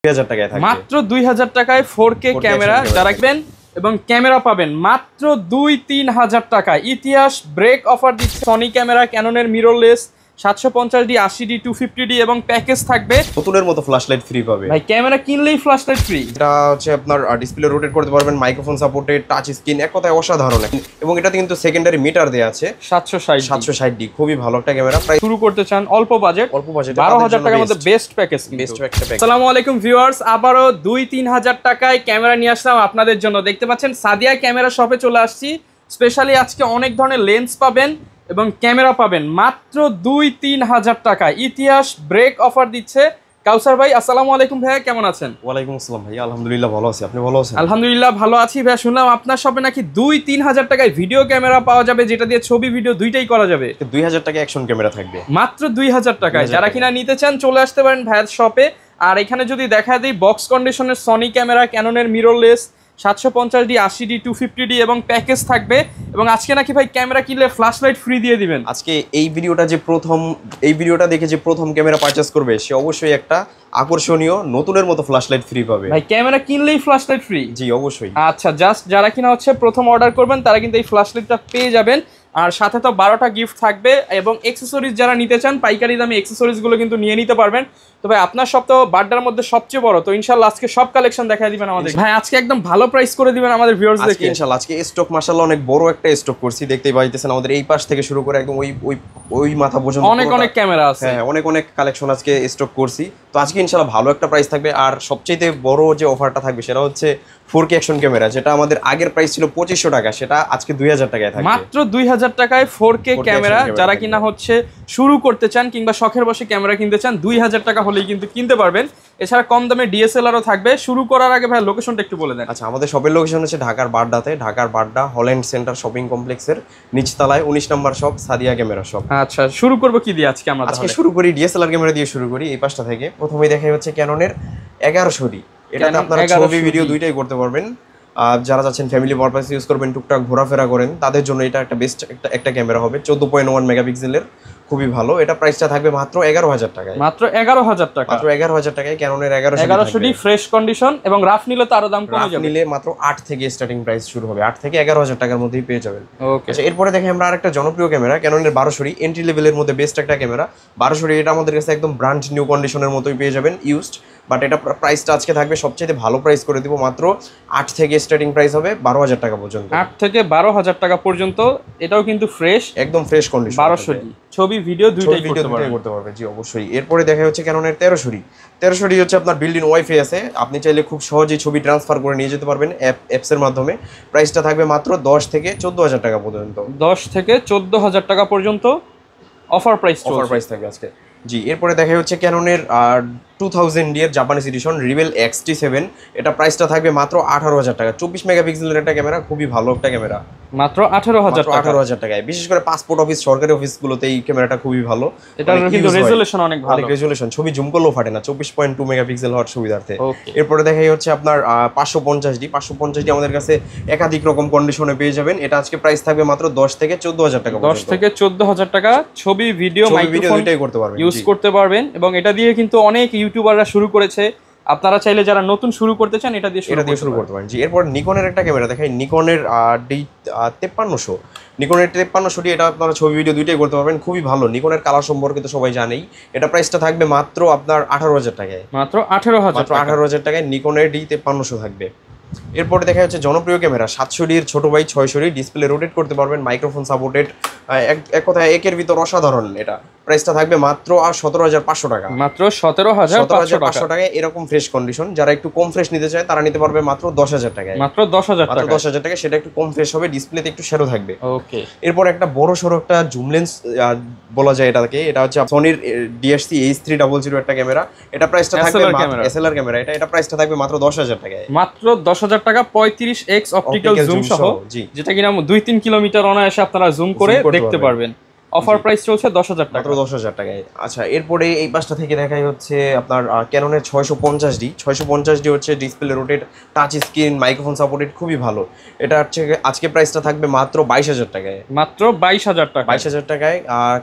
2000 টাকায় থাকবে। মাত্র 2000 টাকায় 4K ক্যামেরা যারা রাখবেন এবং ক্যামেরা পাবেন মাত্র 2-3 হাজার টাকায়। ইতিহাস ব্রেক অফার দিচ্ছে সনি ক্যামেরা, ক্যাননের মিররলেস 750D 80D 250D এবং প্যাকেজ থাকবে নতুনের মতো ফ্ল্যাশ লাইট ফ্রি পাবে ভাই। ক্যামেরা কিনলেই ফ্ল্যাশ লাইট ফ্রি। এটা হচ্ছে আপনার ডিসপ্লে রোটেট করতে পারবেন, মাইক্রোফোন সাপোর্টেড, টাচ স্ক্রিন, এক কথায় অসাধারণ। এবং এটাতে কিন্তু সেকেন্ডারি মিটার দেয়া আছে 760D, খুবই ভালো একটা ক্যামেরা। প্রাইস শুরু করতে চান অল্প বাজেটে 12000 টাকার মধ্যে বেস্ট প্যাকেজ। আসসালামু আলাইকুম ভিউয়ার্স, আবারো 2-3 হাজার টাকায় ক্যামেরা নিয়ে আসলাম আপনাদের জন্য। দেখতে পাচ্ছেন সাদিয়া ক্যামেরা শপে চলে আসছি। স্পেশালি আজকে অনেক ধরনের লেন্স পাবেন এবং ক্যামেরা পাবেন মাত্র 2-3 হাজার টাকায়। ইতিহাস ব্রেক অফার দিচ্ছে কাউসার ভাই। আসসালামু আলাইকুম ভাইয়া, কেমন আছেন? ওয়ালাইকুম আসসালাম ভাই, আলহামদুলিল্লাহ ভালো আছি। আপনি ভালো আছেন? আলহামদুলিল্লাহ ভালো আছি ভাইয়া। শুনলাম আপনার শপে নাকি 2-3 হাজার টাকায় ভিডিও ক্যামেরা পাওয়া যাবে, যেটা দিয়ে ছবি ভিডিও দুইটাই করা যাবে। 2000 টাকা অ্যাকশন ক্যামেরা থাকবে মাত্র 2000 টাকায়। যারা কিনা নিতে চান চলে আসতে পারেন ভাইয়ার শপে। আর এখানে যদি দেখা দিই বক্স কন্ডিশনের সনি ক্যামেরা, ক্যাননের মিররলেস 750D 80D 250D এবং প্যাকেজ থাকবে। এবং আজকে নাকি ভাই ক্যামেরা কিনলে ফ্ল্যাশ লাইট ফ্রি দিয়ে দিবেন। আজকে এই ভিডিওটা দেখে যে প্রথম ক্যামেরা পারচেজ করবে সে অবশ্যই একটা আকর্ষণীয় নতুনের মতো ফ্ল্যাশ লাইট ফ্রি পাবে ভাই। ক্যামেরা কিনলেই ফ্ল্যাশ লাইট ফ্রি? জি অবশ্যই। আচ্ছা, জাস্ট যারা কিনা হচ্ছে প্রথম অর্ডার করবেন তারা কিন্তু এই ফ্ল্যাশ লাইটটা পেয়ে যাবেন। আর সাথে তো 12টা গিফট থাকবে এবং অ্যাকসেসরিজ যারা নিতে চান পাইকারি দামে অ্যাকসেসরিজগুলো কিন্তু নিয়ে নিতে পারবেন। তো ভাই আপনার সব তো বাড্ডার মধ্যে সবচেয়ে বড়, তো ইনশাআল্লাহ আজকে সব কালেকশন দেখাই দিবেন আমাদের ভাই। আজকে একদম ভালো প্রাইস করে দিবেন আমাদের ভিউয়ার্সদেরকে ইনশাআল্লাহ। আজকে স্টক মাশাআল্লাহ অনেক বড় একটা স্টক করছি, দেখতেই পাইতেছেন আমাদের এই পাশ থেকে শুরু করে একদম ওই মাথা পর্যন্ত অনেক ক্যামেরা আছে। হ্যাঁ, অনেক কালেকশন আজকে স্টক করছি। তো আজকে ইনশাআল্লাহ ভালো একটা প্রাইস থাকবে। আর সবচেয়ে বড় যে অফারটা থাকবে সেটা হচ্ছে 4K অ্যাকশন ক্যামেরা, যেটা আমাদের আগের প্রাইস ছিল 2500 টাকা, সেটা আজকে 2000 টাকায় থাকবে। মাত্র 2000 টাকায় 4K ক্যামেরা যারা কিনা হচ্ছে শুরু করতে চান কিংবা শখের বসে ক্যামেরা কিনতে চান 2000 টাকা হলেই কিন্তু কিনতে পারবেন। এছাড়া কম দামে ডিএসএলআরও থাকবে। শুরু করার আগে ভাই লোকেশনটা একটু বলে দেন। আচ্ছা, আমাদের শপের লোকেশন হচ্ছে ঢাকার বাড্ডাতে, ঢাকার বাড্ডা হল্যান্ড সেন্টার শপিং কমপ্লেক্সের নিচতলায় 19 নম্বর শপ, সাদিয়া ক্যামেরা শপ। আচ্ছা, শুরু করব কি দিয়ে আজকে? আমরা আজকে শুরু করি ডিএসএলআর ক্যামেরা দিয়ে শুরু করি। এই পাশটা থেকে প্রথমেই দেখাই হচ্ছে ক্যাননের 1100D। এটাতে আপনারা ছবি ভিডিও দুইটাই করতে পারবেন। যারা যাচ্ছেন ফ্যামিলি পারপাস ইউজ করবেন, টুকটাক ঘোরাফেরা করেন, তাদের জন্য এটা একটা বেস্ট একটা ক্যামেরা হবে। 14.1 মেগাপিক্সেলের, খুবই ভালো। এটা প্রাইসটা থাকবে মাত্র 11000 টাকায়। মাত্র 11000 টাকা। মাত্র 11000 টাকায় ক্যাননের 1100D ফ্রেশ কন্ডিশন এবং রাফ নিলে তো আরো দাম কমে যাবে। নিলে মাত্র 8 থেকে স্টার্টিং প্রাইস শুরু হবে, 8 থেকে 11000 টাকার মধ্যেই পেয়ে যাবেন। ওকে, আচ্ছা, এরপরে দেখে আমরা আরেকটা জনপ্রিয় ক্যামেরা ক্যাননের 1200D, এন্ট্রি লেভেলের মধ্যে বেস্ট একটা ক্যামেরা 1200D। এটা আমাদের কাছে একদম ব্র্যান্ড নিউ কন্ডিশনের মতোই পেয়ে যাবেন, ইউজড। বাট এটা প্রাইসটা আজকে থাকবে সবচেয়ে ভালো প্রাইস করে দিব, মাত্র 8 থেকে স্টার্টিং প্রাইস হবে 12000 টাকা পর্যন্ত। 8 থেকে 12000 টাকা পর্যন্ত। এটাও কিন্তু ফ্রেশ, একদম ফ্রেশ কন্ডিশন। 1200D ছবি ভিডিও দুইটাই করতে পারবে। জি অবশ্যই। এরপরে দেখা হচ্ছে ক্যাননের 1300D হচ্ছে আপনার বিল্ড ইন ওয়াইফাই আছে, আপনি চাইলে খুব সহজেই ছবি ট্রান্সফার করে নিয়ে যেতে পারবেন অ্যাপসের মাধ্যমে। প্রাইসটা থাকবে মাত্র 10 থেকে 14000 টাকা পর্যন্ত। 10 থেকে 14000 টাকা পর্যন্ত অফার প্রাইস থাকবে আজকে। জি, এরপরে দেখা হচ্ছে ক্যাননের 2000D এর জাপানিজ এডিশন রিবেল XT7। এটা প্রাইসটা থাকবে মাত্র 18000 টাকা। 24 মেগাপিক্সেলের একটা ক্যামেরা, খুবই ভালো একটা ক্যামেরা, মাত্র 18000 টাকায়। বিশেষ করে পাসপোর্ট অফিস, সরকারি অফিসগুলোতে এই ক্যামেরাটা খুবই ভালো। এটার কিন্তু রেজোলিউশন অনেক ভালো, রেজোলিউশন, ছবি জুম করলেও ফাটে না, 24.2 মেগাপিক্সেল হওয়ার সুবিধার্থে। এরপরে দেখাই হচ্ছে আপনার 550D আমাদের কাছে একাধিক রকম কন্ডিশনে পেয়ে যাবেন। এটা আজকে প্রাইস থাকবে মাত্র 10 থেকে 14000 টাকা। 10 থেকে 14000 টাকা। ছবি ভিডিও মাইক্রোফোন দুইটাই করতে পারবেন, ইউজ করতে পারবেন। এবং এটা দিয়ে কিন্তু অনেক ইউটিউবাররা শুরু করেছে। আপনারা চাইলে যারা নতুন শুরু করতে চান এটা দিয়ে শুরু করতে পারেন। জি, এরপর নিকনের একটা ক্যামেরা দেখাই, নিকনের D5300। নিকনের 5300D, এটা আপনারা ছবি ভিডিও দুইটাই করতে পারবেন, খুবই ভালো। নিকনের কালার সম্পর্কে তো সবাই জানেই। এটা প্রাইসটা থাকবে মাত্র আপনার 18000 টাকায়। মাত্র 18000 টাকায় নিকনের D5300 থাকবে। এরপরে দেখা যাচ্ছে জনপ্রিয় ক্যামেরা 700D এর ছোট ভাই 600D, ডিসপ্লে রোটেট করতে পারবেন, মাইক্রোফোন সাপোর্টেড, এক কথায় একের ভিতর অসাধারণ। এটা প্রাইসটা থাকবে মাত্র 17500 টাকা। মাত্র 17500 টাকায়। এরকম ফ্রেশ কন্ডিশন, যারা একটু কম ফ্রেশ নিতে চায় তারা নিতে পারবে মাত্র 10000 টাকায়। মাত্র 10000 টাকা। সেটা একটু কম ফ্রেশ হবে, ডিসপ্লেতে একটু শ্যাডো থাকবে। ওকে, এরপর একটা বড় সড়ো একটা জুম লেন্স বলা যায় এটাকে। এটা হচ্ছে সনির DSC H300 একটা ক্যামেরা। এটা প্রাইসটা থাকবে SLR ক্যামেরা। এটা প্রাইসটা থাকবে মাত্র 10000 টাকায়। মাত্র 10000 টাকা। 35x অপটিক্যাল জুম সহ, যেটা কিনা 2-3 কিলোমিটার অনায়াসে আপনারা জুম করে দেখতে পারবেন। অফার প্রাইস চলছে 10,000 টাকা, মাত্র 10,000 টাকায়। আচ্ছা, এরপরে এই পাশটা থেকে দেখাই হচ্ছে আপনার ক্যাননের 650D হচ্ছে display rotate, touch screen, microphone supported, খুবই ভালো। এটা হচ্ছে আজকে প্রাইসটা থাকবে মাত্র 22,000 টাকায়, মাত্র 22,000 টাকা, 22,000 টাকায়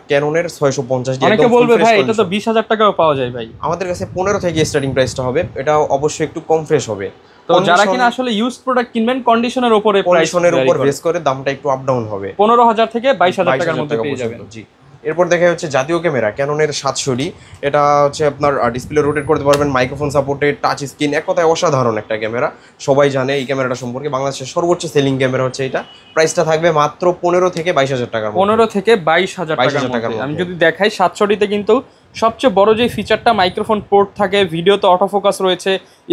ক্যাননের 650D। অনেকে বলবে ভাই এটা তো 20,000 টাকাও পাওয়া যায় ভাই। আমাদের কাছে 15 থেকে স্টার্টিং প্রাইসটা হবে, এটা অবশ্যই একটু কম ফ্রেশ হবে। তো যারা কিনা আসলে ইউজ প্রোডাক্ট কিনবেন কন্ডিশনের উপরে বেস করে দামটা একটু আপ ডাউন হবে, 15,000 থেকে 22,000 টাকার মধ্যে পেয়ে যাবেন। জি। এরপর দেখা হচ্ছে জাতীয় ক্যামেরা ক্যাননের 700D। এটা হচ্ছে আপনার ডিসপ্লে রোটেট করতে পারবেন, মাইক্রোফোন সাপোর্টেড, টাচ স্ক্রিন, এক কথায় অসাধারণ একটা ক্যামেরা। সবাই জানে এই ক্যামেরাটা সম্পর্কে, বাংলাদেশের সর্বোচ্চ সেলিং ক্যামেরা হচ্ছে এটা। প্রাইসটা থাকবে মাত্র 15 থেকে 22,000 টাকার মধ্যে, 15 থেকে 22,000 টাকার মধ্যে। আমি যদি দেখাই 700D তে কিন্তু সবচেয়ে বড় যে ফিচারটা মাইক্রোফোন পোর্ট থাকে, ভিডিওতে অটোফোকাস রয়েছে,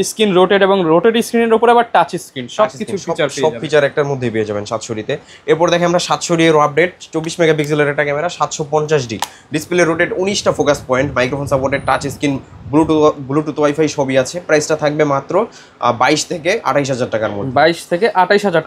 স্ক্রিন রোটেট এবং রোটেট স্ক্রিনের উপরে আবার টাচ স্ক্রিন, সবকিছু ফিচার পেয়ে যাবেন, সব ফিচার একটার মধ্যেই পেয়ে যাবেন 700D-তে। এরপর দেখে আমরা 700D এর আপডেট, 24 মেগাপিক্সেলের একটা ক্যামেরা, 750D, ডিসপ্লে রোটেট, 19টা focus point, microphone supported, touch screen, bluetooth wifi সবই আছে। প্রাইসটা থাকবে মাত্র 22 থেকে 28,000 টাকার মধ্যে, 22 থেকে 28,000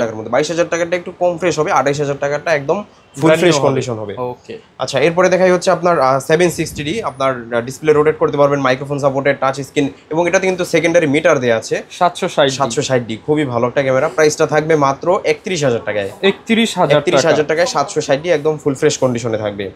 টাকার মধ্যে। 22,000 টাকাটা একটু কম ফ্রেশ হবে, 28,000 টাকাটা একদম ফুল ফ্রেশ কন্ডিশন হবে। ওকে। আচ্ছা, এরপরে দেখাই হচ্ছে আপনার 760D, আপনার ডিসপ্লে রোটেট করতে পারবেন, মাইক্রোফোন সাপোর্টেড, টাচ স্ক্রিন, এবং এটাতে কিন্তু সেকেন্ডারি মিটার দেওয়া আছে। 760D, খুবই ভালো একটা ক্যামেরা। প্রাইসটা থাকবে মাত্র 31,000 টাকায়, 31,000 টাকায় 760D একদম ফুল ফ্রেশ কন্ডিশনে থাকবে।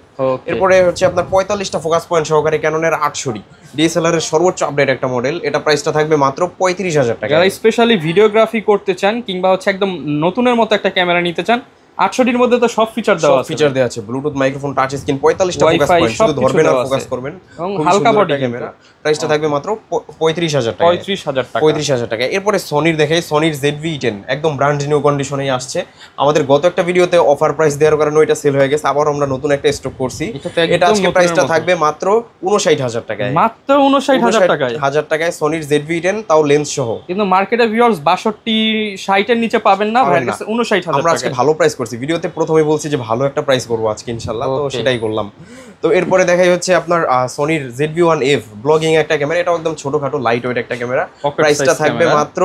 এরপরে হচ্ছে আপনার 45টা ফোকাস পয়েন্ট সহকারে ক্যাননের 800D ডিএসএলআর এর সর্বোচ্চ আপডেট একটা মডেল। এটা প্রাইসটা থাকবে মাত্র 35,000 টাকা। যারা স্পেশালি ভিডিওগ্রাফি করতে চান কিংবা হচ্ছে একদম নতুনের মতো একটা ক্যামেরা নিতে চান, 800Dর মধ্যে তো সব ফিচার দেওয়া আছে, ফিচার দেওয়া আছে, ব্লুটুথ, মাইক্রোফোন, টাচ স্ক্রিন, 45টা ফোকাস পয়েন্ট, শুধু ধরবেন আর ফোকাস করবেন, হালকা বডি ক্যামেরা। প্রাইসটা থাকবে মাত্র 35,000 টাকা, 35,000 টাকা। এরপরে সোনির দেখাই, সোনির ZV-10 একদম ব্র্যান্ড নিউ কন্ডিশনেই আসছে। আমাদের গত একটা ভিডিওতে অফার প্রাইস দেওয়ার কারণে ওইটা সেল হয়ে গেছে, আবার আমরা নতুন একটা স্টক করছি। এটা আজকে প্রাইসটা থাকবে মাত্র 59,000 টাকায়, মাত্র 59,000 টাকায়, 1000 টাকায় সোনির ZV-10, তাও লেন্স সহ। কিন্তু মার্কেটে ভিউয়ার্স 62-60 এর নিচে পাবেন না, 59,000 আমরা আজকে ভালো প্রাইস করছি, ভিডিওতে প্রথমে বলছি যে ভালো একটা প্রাইস করবো আজকে ইনশাআল্লাহ, তো সেটাই করলাম। তো এরপরে দেখাই হচ্ছে আপনার সোনির ZV-1F ব্লগিং একটা ক্যামেরা, এটা একদম ছোটখাটো লাইট ওয়েট একটা ক্যামেরা। প্রাইসটা থাকবে মাত্র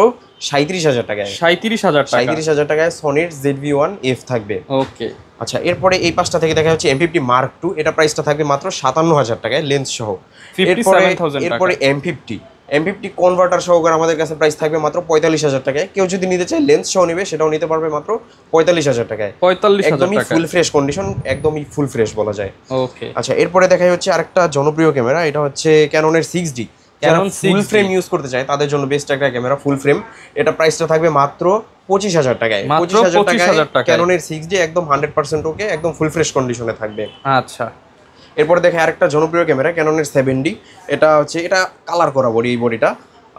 37,000 টাকায়, 37,000 টাকায় সোনির ZV-1F থাকবে। ওকে। আচ্ছা, এরপরে এই পাশটা থেকে দেখা হচ্ছে M50 Mark II, এটা প্রাইসটা থাকবে মাত্র 57,000 টাকায় লেন্স সহ। এরপরে M50 কনভার্টার সহকারে আমাদের কাছে প্রাইস থাকবে মাত্র 45,000 টাকায়। কেউ যদি নিতে চায় লেন্স সহ নিবে, সেটাও নিতে পারবে মাত্র 45,000 টাকায়, 45,000 টাকা, ফুল ফ্রেশ কন্ডিশন, একদমই ফুল ফ্রেশ বলা যায়। ওকে। আচ্ছা, এরপরে দেখাই হচ্ছে আরেকটা জনপ্রিয় ক্যামেরা, এটা হচ্ছে ক্যাননের 6D। যারা ফুল ফ্রেম ইউজ করতে চায় তাদের জন্য বেস্ট একটা ক্যামেরা, ফুল ফ্রেম। এটা প্রাইসটা থাকবে মাত্র 25,000 টাকায়, 25,000 টাকায় ক্যাননের 6D একদম 100% ওকে, একদম ফুল ফ্রেশ কন্ডিশনে থাকবে। আচ্ছা, এরপর দেখে আরেকটা জনপ্রিয় ক্যামেরা ক্যাননের 7D। এটা হচ্ছে, এটা কালার করা বডি, এই বডিটা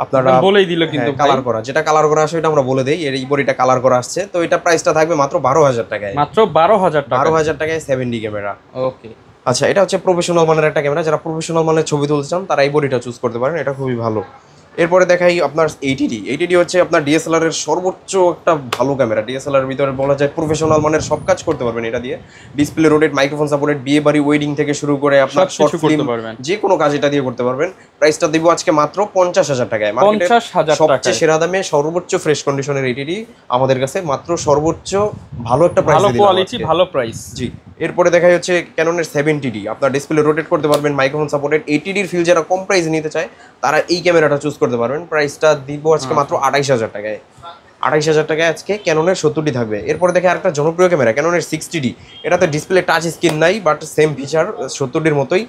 আপনারা বলেই দিল কিন্তু কালার করা, যেটা কালার করা আসে এটা আমরা বলে দেই, এই বডিটা কালার করা আসছে। তো এটা প্রাইসটা থাকবে মাত্র 12,000 টাকায়, মাত্র 12,000 টাকা, 12,000 টাকায় 7D ক্যামেরা। ওকে। আচ্ছা, এটা হচ্ছে প্রফেশনাল মানের একটা ক্যামেরা, যারা প্রফেশনাল মানের ছবি তুলতে চান তারা এই বডিটা চুজ করতে পারেন, এটা খুবই ভালো। এরপরে দেখাই আপনার 80D হচ্ছে আপনার ডিএসএলআর এর সর্বোচ্চ একটা ভালো ক্যামেরা। ডিএসএলআর এর ভিতরে বলা যায় প্রফেশনাল মানের সব কাজ করতে পারবেন এটা দিয়ে। ডিসপ্লে রোটেট, মাইক্রোফোন সাপোর্টেড, বিয়ে বাড়ি, ওয়েডিং থেকে শুরু করে আপনার শর্ট ফিল্ম, যে কোনো কাজ এটা দিয়ে করতে পারবেন। প্রাইসটা দিব আজকে মাত্র 50,000 টাকায়, মার্কেটের সবচেয়ে সেরা দামে সর্বোচ্চ ফ্রেশ কন্ডিশনের 80D আমাদের কাছে মাত্র সর্বোচ্চ ভালো একটা প্রাইস, ভালো কোয়ালিটি, ভালো প্রাইস। জি। এরপরে দেখা হচ্ছে ক্যাননের 70D, আপনার ডিসপ্লে রোটেট করতে পারবেন, মাইক্রোফোন সাপোর্টেড। 80Dর ফিল যারা কম প্রাইসে নিতে চায় তারা এই ক্যামেরাটা চুজ করতে পারবেন। প্রাইসটা দিব আজকে মাত্র 28,000 টাকায়, 28,000 টাকায় আজকে ক্যাননের 70D থাকবে। এরপরে দেখে আরেকটা জনপ্রিয় ক্যামেরা ক্যাননের 60D। এটাতে ডিসপ্লে টাচ স্ক্রিন নাই, বাট সেম ফিচার 70Dর মতোই,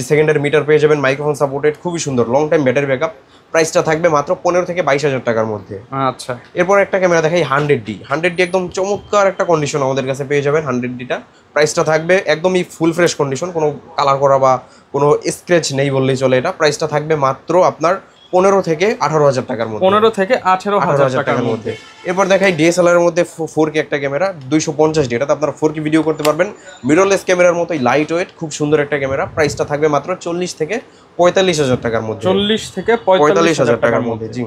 সেকেন্ডারি মিটার পেয়ে যাবেন, মাইক্রোফোন সাপোর্টেড, খুবই সুন্দর, লং টাইম ব্যাটারি ব্যাকআপ। প্রাইসটা থাকবে মাত্র 15 থেকে 22,000 টাকার মধ্যে। আচ্ছা, এরপর একটা ক্যামেরা দেখাই 100D একদম চমৎকার একটা কন্ডিশন আমাদের কাছে পেয়ে যাবেন 100Dটা। প্রাইসটা থাকবে একদমই ফুল ফ্রেশ কন্ডিশন, কোনো কালার করা বা কোনো স্ক্র্যাচ নেই বললেই চলে। এটা প্রাইসটা থাকবে মাত্র আপনার 15 থেকে 18,000 টাকার মধ্যে, 15 থেকে 18,000 টাকার মধ্যে। এরপর দেখাই ডিএসএলআর এর মধ্যে 4K একটা ক্যামেরা 250D, এটাতে আপনারা 4K ভিডিও করতে পারবেন। মিররলেস ক্যামেরার মতোই লাইট ওয়েট, খুব সুন্দর একটা ক্যামেরা। প্রাইসটা থাকবে মাত্র 40 থেকে 45,000 টাকার মধ্যে, 40 থেকে 45,000 টাকার মধ্যে। জি।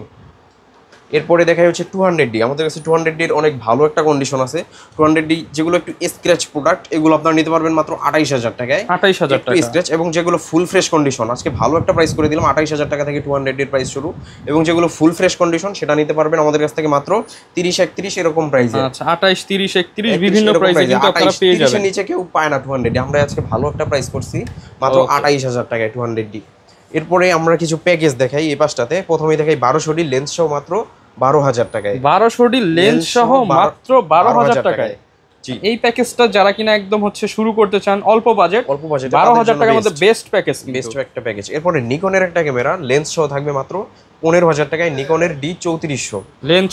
এরপরে দেখাই হচ্ছে 200D। আমাদের কাছে 200D এর অনেক ভালো একটা কন্ডিশন আছে। 200D যেগুলো একটু স্ক্র্যাচ প্রোডাক্ট, এগুলো আপনারা নিতে পারবেন মাত্র 28000 টাকায়। 28000 টাকা স্ক্র্যাচ, এবং যেগুলো ফুল ফ্রেশ কন্ডিশন আজকে ভালো একটা প্রাইস করে দিলাম, 28000 টাকা থেকে 200D এর প্রাইস শুরু। এবং যেগুলো ফুল ফ্রেশ কন্ডিশন সেটা নিতে পারবেন আমাদের কাছ থেকে মাত্র 30-31 এরকম প্রাইসে। আচ্ছা 28 30 31 বিভিন্ন প্রাইসে কিন্তু আপনারা পেয়ে যাবেন। নিচে কেউ পায় না 200D। আমরা আজকে ভালো একটা প্রাইস করছি মাত্র 28000 টাকায় 200D। এরপরে আমরা কিছু প্যাকেজ দেখাই এই পাশটাতে। প্রথমেই দেখাই 1200D লেন্স সহ মাত্র 12000 টাকায়। 1200D লেন্স সহ মাত্র 12000 টাকায়। জি, এই প্যাকেজটা যারা কিনা একদম হচ্ছে শুরু করতে চান অল্প বাজেট 12000 টাকার মধ্যে বেস্ট প্যাকেজ, বেস্ট একটা প্যাকেজ। এরপরে নিকনের একটা ক্যামেরা লেন্স সহ থাকবে মাত্র 15000 টাকায়, নিকনের D3400 লেন্স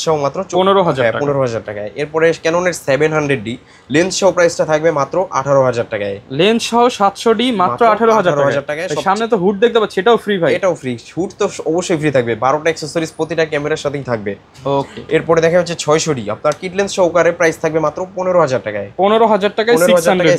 সহ মাত্র 15000 টাকায়। এরপরে ক্যাননের 700D লেন্স সহ প্রাইসটা থাকবে মাত্র 18000 টাকায়। লেন্স সহ 700D মাত্র 18000 টাকায়। সামনে তো হুড দেখতে পাচ্ছি, এটাও ফ্রি ভাই? এটাও ফ্রি, হুড তো অবশ্যই ফ্রি থাকবে। 12টা অ্যাকসেসরিজ প্রতিটা ক্যামেরার সাথেই থাকবে। ওকে। এরপরে দেখা হচ্ছে 600D আপনার কিট লেন্স সহকারে প্রাইস থাকবে মাত্র 15000 টাকায়। 15000 টাকায়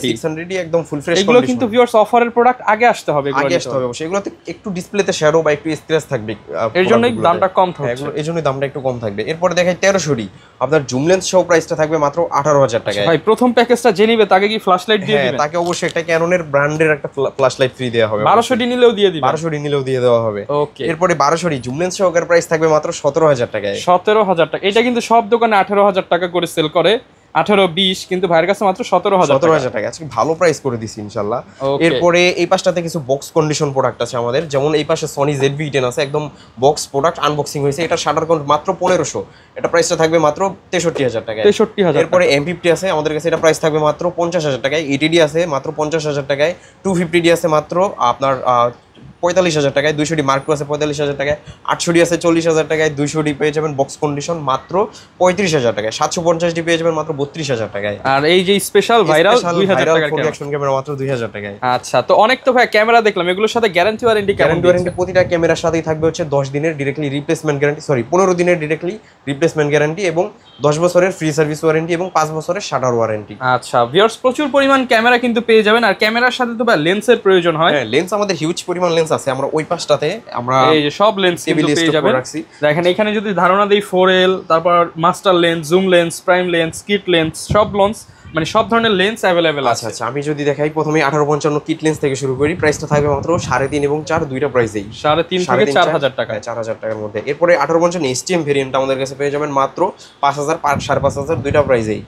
600D একদম ফুল ফ্রেশ। এগুলো কিন্তু ভিউয়ার্স অফারের প্রোডাক্ট, আগে আসতে হবে, আগে আসতে হবে অবশ্যই। এগুলোতে একটু ডিসপ্লেতে শ্যাডো বা একটু স্ক্র্যাচ থাকবে, এর জন্য দামটা কম থাকবে। এই জন্যই দামটা একটু কম থাকবে। এরপরে দেখাই 1300D আপনার জুম লেন্স সহ প্রাইসটা থাকবে মাত্র 18000 টাকায়। ভাই প্রথম প্যাকেজটা যে নিবে তাকে কি ফ্ল্যাশ লাইট দিয়ে দিবেন? তাকে অবশ্যই একটা ক্যাননের ব্র্যান্ডের একটা ফ্ল্যাশ লাইট ফ্রি দেওয়া হবে। 1200D নিলেও দিয়ে দিবেন? 1200D নিলেও দিয়ে দেওয়া হবে। ওকে। এরপরে 1200D জুম লেন্স সহকারে প্রাইস থাকবে মাত্র 17000 টাকায়। 17000 টাকা। এটা কিন্তু সব দোকানে 18000 টাকা করে সেল করে, 18-20, কিন্তু ভাইয়ের কাছে মাত্র 17000 টাকা। আজকে ভালো প্রাইস করে দিছি ইনশাআল্লাহ। Okay. এরপরে এই পাশটাতে কিছু বক্স কন্ডিশন প্রোডাক্ট আছে আমাদের, যেমন এই পাশে সনি ZV-10 আছে, একদম বক্স প্রোডাক্ট, আনবক্সিং হয়েছে। এটা শাটার কাউন্ট মাত্র 1500, এটা প্রাইসটা থাকবে মাত্র 63000 টাকায়। 63000। এরপরে M50 আছে আমাদের কাছে, এটা প্রাইস থাকবে মাত্র 50000 টাকায়। ETD আছে মাত্র 50000 টাকায়। 250D আছে মাত্র আপনার 45000 টাকায়। 200D Mark II আছে 45000 টাকায়। 800D আছে 40000 টাকায়। 200D পেয়ে যাবেন বক্স কন্ডিশন মাত্র 35000 টাকায়। 750D পেয়ে যাবেন মাত্র 32000 টাকায়। আর এই যে স্পেশাল ভাইরাল 2000 টাকার অ্যাকশন ক্যামেরা মাত্র 2000 টাকায়। আচ্ছা, তো অনেক তো ভাই ক্যামেরা দেখলাম, এগুলোর সাথে গ্যারান্টি ওয়ারেন্টি কেমন? গ্যারান্টি প্রতিটা ক্যামেরার সাথেই থাকবে হচ্ছে 10 দিনের ডিরেক্টলি রিপ্লেসমেন্ট গ্যারান্টি, 15 দিনের ডিরেক্টলি রিপ্লেসমেন্ট গ্যারান্টি, এবং 10 বছরের ফ্রি সার্ভিস ওয়ারেন্টি, এবং 5 বছরের শাটার ওয়ারেন্টি। আচ্ছা ভিউয়ার্স, প্রচুর পরিমাণ ক্যামেরা কিন্তু পেয়ে যাবেন। আর ক্যামেরার সাথে তো ভাই লেন্সের প্রয়োজন হয়। হ্যাঁ, লেন্স আমাদের হিউজ পরিমাণ লেন্স আছে। আমরা ওই পাশটাতে আমরা এই যে সব লেন্স কিন্তু পেয়ে যাবেন। দেখেন এখানে যদি ধারণা দেই 4L, তারপর master lens, zoom lens, prime lens, kit lens, সব লেন্স, মানে সব ধরনের লেন্স অ্যাভেলেবেল আছে। আচ্ছা, আমি যদি দেখাই প্রথমে 1855 কিট লেন্স থেকে শুরু করি, প্রাইসটা থাকবে মাত্র 3.5 এবং 4 দুইটা প্রাইসেই 3.5 থেকে 4000 টাকা। 4000 টাকার মধ্যে। এরপরে 1855 STM ভেরিয়েন্ট আমাদের কাছে পেয়ে যাবেন মাত্র 5000 5500 দুইটা প্রাইসেই।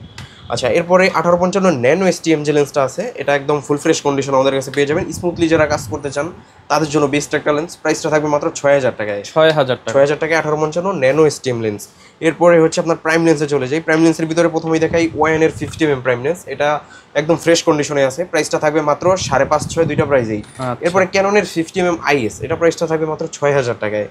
আচ্ছা, এরপরে 1855 ন্যানো STM যে লেন্সটা আছে, এটা একদম ফুল ফ্রেশ কন্ডিশন আমাদের কাছে পেয়ে যাবেন। স্মুথলি যারা কাজ করতে চান তাদের জন্য বেস্ট একটা লেন্স, প্রাইসটা থাকবে মাত্র 6000 টাকায়। 6000 টাকায় 1855 ন্যানো STM লেন্স। এরপরে হচ্ছে আপনার প্রাইম লেন্সে চলে যাই। প্রাইম লেন্সের ভিতরে প্রথমেই দেখাই ওয়াইনের 50mm প্রাইম লেন্স, এটা একদম ফ্রেশ কন্ডিশনে আছে। প্রাইসটা থাকবে মাত্র 5.5-6 দুইটা প্রাইসেই। এরপরে ক্যাননের 50mm IS, এটা প্রাইসটা থাকবে মাত্র 6000 টাকায়।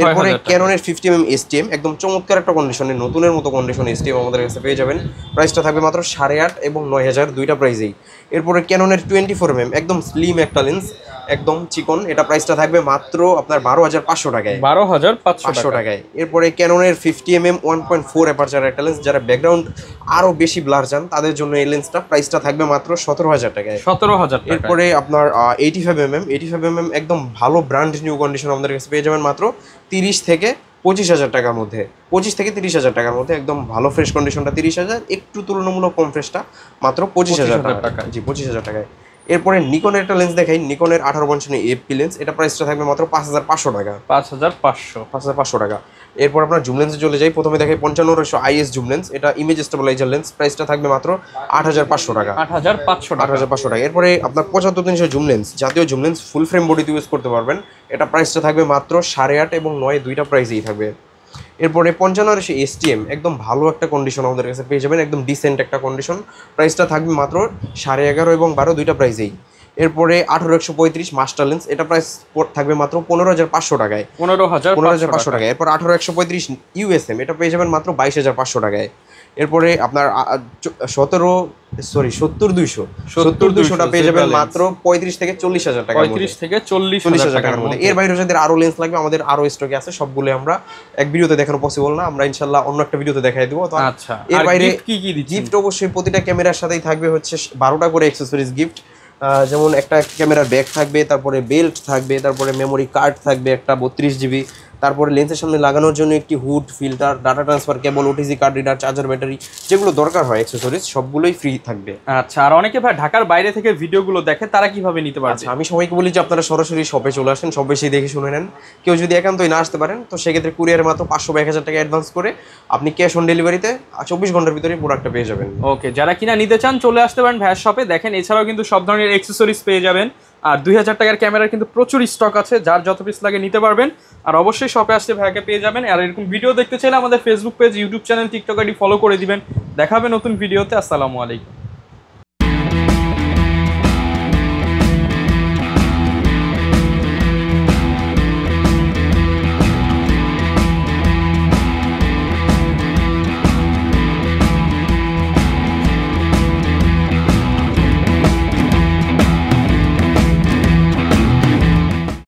এরপরে ক্যাননের 50mm STM একদম চমৎকার একটা কন্ডিশনে, নতুনের মতো কন্ডিশন STM আমাদের কাছে পেয়ে যাবেন। প্রাইসটা থাকবে মাত্র 8.5 এবং 9000 দুইটা প্রাইসেই। এরপরে ক্যাননের 24mm একদম স্লিম একটা লেন্স, একদম চিকন, এটা প্রাইসটা থাকবে মাত্র আপনার 12500 টাকায়। 12500 টাকায়। এরপরে ক্যাননের 50mm 1.4 অ্যাপারচার একটা লেন্স, যারা ব্যাকগ্রাউন্ড আরো বেশি ব্লার চান তাদের জন্য এই লেন্সটা, প্রাইসটা থাকবে মাত্র 17000 টাকায়। 17000 টাকা। এরপরে আপনার 85mm একদম ভালো ব্র্যান্ড নিউ কন্ডিশন আমাদের কাছে পেয়ে যাবেন মাত্র 30 থেকে 25000 টাকার মধ্যে। 25 থেকে 30000 টাকার মধ্যে, একদম ভালো ফ্রেশ কন্ডিশনটা 30000, একটু তুলনামূলক কম ফ্রেশটা মাত্র 25000 টাকা। জি, 25000 টাকায়। এরপরে নিকনের একটা লেন্স দেখাই, নিকনের 1855 AFP লেন্স, এটা প্রাইসটা থাকবে মাত্র 5500 টাকা। 5500 টাকা। এরপর আপনার জুম লেন্সে চলে যাই। প্রথমে দেখাই 5500 IS জুম লেন্স, এটা ইমেজ স্টেবিলাইজার লেন্স, প্রাইসটা থাকবে মাত্র 8500 টাকা। 8500 টাকা। এরপরে আপনার 75300 জুম লেন্স, জাতীয় জুম লেন্স, ফুল ফ্রেম বডিতে ইউজ করতে পারবেন, এটা প্রাইসটা থাকবে মাত্র 8.5 এবং 9 দুইটা প্রাইসেই থাকবে। এরপরে 5500 STM একদম ভালো একটা কন্ডিশন আমাদের কাছে পেয়ে যাবেন, একদম ডিসেন্ট একটা কন্ডিশন, প্রাইসটা থাকবে মাত্র 11.5 এবং 12 দুইটা প্রাইসেই। এরপরে 18135 মাস্টার লেন্স, এটা প্রাইস থাকবে মাত্র 15500 টাকায়। 15500 টাকায়। এরপর 18135 USM, এটা পেয়ে যাবেন মাত্র 22500 টাকায়। এরপরে আপনার 70200টা পেয়ে যাবেন মাত্র 35 থেকে 40000 টাকা। 35 থেকে 40000 টাকার মধ্যে। এর বাইরে যাদের আরো লেন্স লাগবে আমাদের আরো স্টকে আছে, সবগুলো আমরা এক ভিডিওতে দেখানো পসিবল না, আমরা ইনশাআল্লাহ অন্য একটা ভিডিওতে দেখাই দেব। তো আচ্ছা, এর বাইরে কি দিচ্ছেন? গিফট অবশ্যই প্রতিটা ক্যামেরার সাথেই থাকবে হচ্ছে 12টা করে অ্যাকসেসরিজ গিফট, যেমন একটা ক্যামেরার ব্যাগ থাকবে, তারপরে বেল্ট থাকবে, তারপরে মেমোরি কার্ড থাকবে একটা 32 GB, তারপরে লেন্সের সামনে লাগানোর জন্য একটি hood, filter, data transfer cable, OTG card reader, charger, battery, যেগুলো দরকার হয় অ্যাক্সেসরিজ সবগুলোই ফ্রি থাকবে। আচ্ছা, আর অনেকে ভাই ঢাকার বাইরে থেকে ভিডিওগুলো দেখে, তারা কিভাবে নিতে পারছে? আচ্ছা, আমি সবাইকে বলি যে আপনারা সরাসরি শপে চলে আসেন, সব বেশি দেখে শুনে নেন। কেউ যদি একান্তই না আসতে পারেন তো সেক্ষেত্রে কুরিয়ারের মাত্র 500 বা 1000 টাকা অ্যাডভান্স করে আপনি ক্যাশ অন ডেলিভারিতে 24 ঘন্টার ভিতরে প্রোডাক্টটা পেয়ে যাবেন। ওকে, যারা কিনা নিতে চান চলে আসতে পারেন ভাইয়ের শপে। দেখেন এছাড়াও কিন্তু সব ধরনের অ্যাক্সেসরিজ পেয়ে যাবেন। আর 2000 টাকার ক্যামেরার কিন্তু প্রচুর স্টক আছে, যার যত পিস লাগে নিতে পারবেন। আর অবশ্যই শপে আসতে ভাইয়াকে পেয়ে যাবেন। আর এরকম ভিডিও দেখতে চাইলে আমাদের Facebook page, YouTube channel, TikTok ID follow করে দিবেন। দেখা হবে নতুন ভিডিওতে। আসসালামু আলাইকুম।